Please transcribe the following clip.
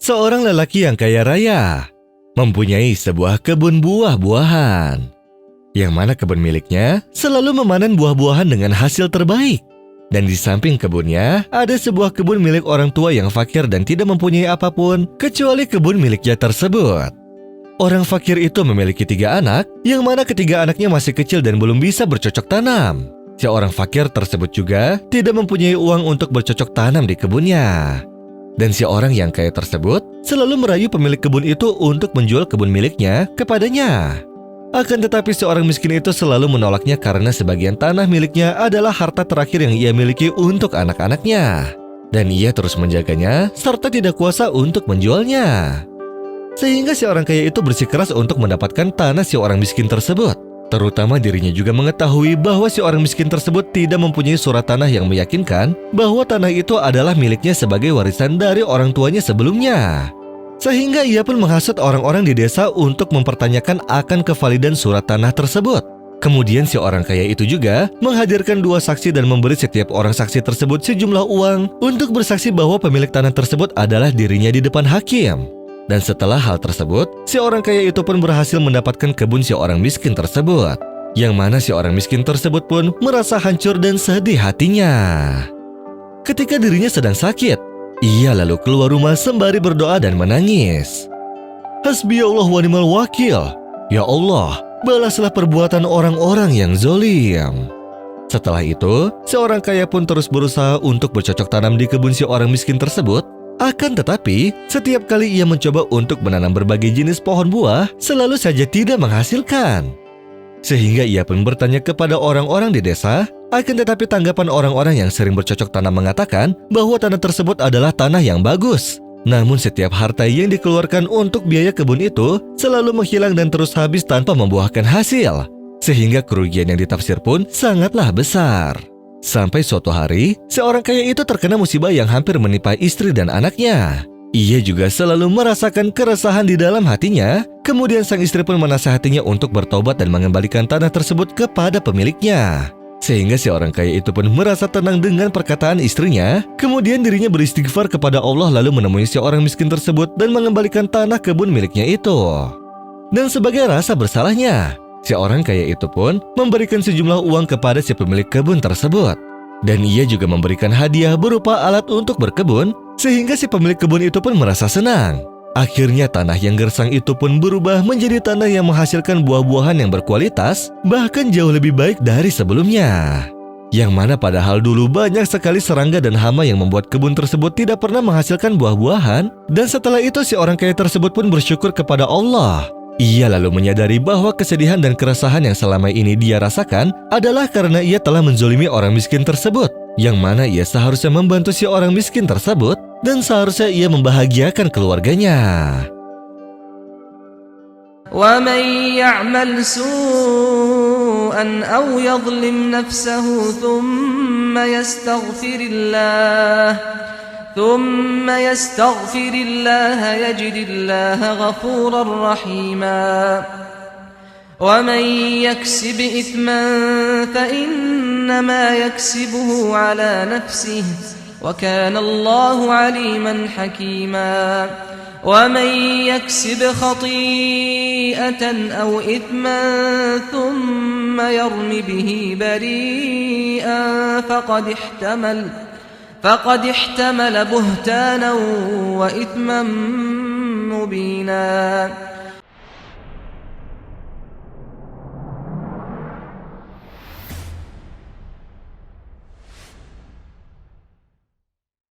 seorang lelaki yang kaya raya mempunyai sebuah kebun buah-buahan, yang mana kebun miliknya selalu memanen buah-buahan dengan hasil terbaik. Dan di samping kebunnya ada sebuah kebun milik orang tua yang fakir dan tidak mempunyai apapun kecuali kebun miliknya tersebut. Orang fakir itu memiliki 3 anak, yang mana ketiga anaknya masih kecil dan belum bisa bercocok tanam. Si orang fakir tersebut juga tidak mempunyai uang untuk bercocok tanam di kebunnya. Dan si orang yang kaya tersebut selalu merayu pemilik kebun itu untuk menjual kebun miliknya kepadanya. Akan tetapi seorang miskin itu selalu menolaknya karena sebagian tanah miliknya adalah harta terakhir yang ia miliki untuk anak-anaknya. Dan ia terus menjaganya serta tidak kuasa untuk menjualnya. Sehingga si orang kaya itu bersikeras untuk mendapatkan tanah si orang miskin tersebut. Terutama dirinya juga mengetahui bahwa si orang miskin tersebut tidak mempunyai surat tanah yang meyakinkan bahwa tanah itu adalah miliknya sebagai warisan dari orang tuanya sebelumnya. Sehingga ia pun menghasut orang-orang di desa untuk mempertanyakan akan kevalidan surat tanah tersebut. Kemudian si orang kaya itu juga menghadirkan 2 saksi dan memberi setiap orang saksi tersebut sejumlah uang untuk bersaksi bahwa pemilik tanah tersebut adalah dirinya di depan hakim. Dan setelah hal tersebut, si orang kaya itu pun berhasil mendapatkan kebun si orang miskin tersebut. Yang mana si orang miskin tersebut pun merasa hancur dan sedih hatinya. Ketika dirinya sedang sakit, ia lalu keluar rumah sembari berdoa dan menangis. Hasbiyallah wa ni'mal wakil. Ya Allah, balaslah perbuatan orang-orang yang zolim. Setelah itu, seorang kaya pun terus berusaha untuk bercocok tanam di kebun si orang miskin tersebut. Akan tetapi, setiap kali ia mencoba untuk menanam berbagai jenis pohon buah, selalu saja tidak menghasilkan. Sehingga ia pun bertanya kepada orang-orang di desa, akan tetapi tanggapan orang-orang yang sering bercocok tanam mengatakan bahwa tanah tersebut adalah tanah yang bagus. Namun setiap harta yang dikeluarkan untuk biaya kebun itu selalu menghilang dan terus habis tanpa membuahkan hasil. Sehingga kerugian yang ditafsir pun sangatlah besar. Sampai suatu hari, seorang kaya itu terkena musibah yang hampir menimpa istri dan anaknya. Ia juga selalu merasakan keresahan di dalam hatinya. Kemudian sang istri pun menasihatinya untuk bertobat dan mengembalikan tanah tersebut kepada pemiliknya. Sehingga si orang kaya itu pun merasa tenang dengan perkataan istrinya. Kemudian dirinya beristighfar kepada Allah lalu menemui si orang miskin tersebut dan mengembalikan tanah kebun miliknya itu. Dan sebagai rasa bersalahnya, si orang kaya itu pun memberikan sejumlah uang kepada si pemilik kebun tersebut. Dan ia juga memberikan hadiah berupa alat untuk berkebun, sehingga si pemilik kebun itu pun merasa senang. Akhirnya tanah yang gersang itu pun berubah menjadi tanah yang menghasilkan buah-buahan yang berkualitas, bahkan jauh lebih baik dari sebelumnya. Yang mana padahal dulu banyak sekali serangga dan hama yang membuat kebun tersebut tidak pernah menghasilkan buah-buahan. Dan setelah itu si orang kaya tersebut pun bersyukur kepada Allah. Ia lalu menyadari bahwa kesedihan dan keresahan yang selama ini dia rasakan adalah karena ia telah menzolimi orang miskin tersebut. Yang mana ia seharusnya membantu si orang miskin tersebut dan seharusnya ia membahagiakan keluarganya. وَمَنْ يَعْمَلْ سُوءًا أَوْ يَظْلِمْ نَفْسَهُ ثُمَّ يستغفر الله يجد الله غفورا رحيما ومن يكسب إثما فإنما يكسبه على نفسه وكان الله عليما حكيما ومن يكسب خطيئة أو إثما ثم يرم به بريئا فقد احتمل بهتانا وإثما مبينا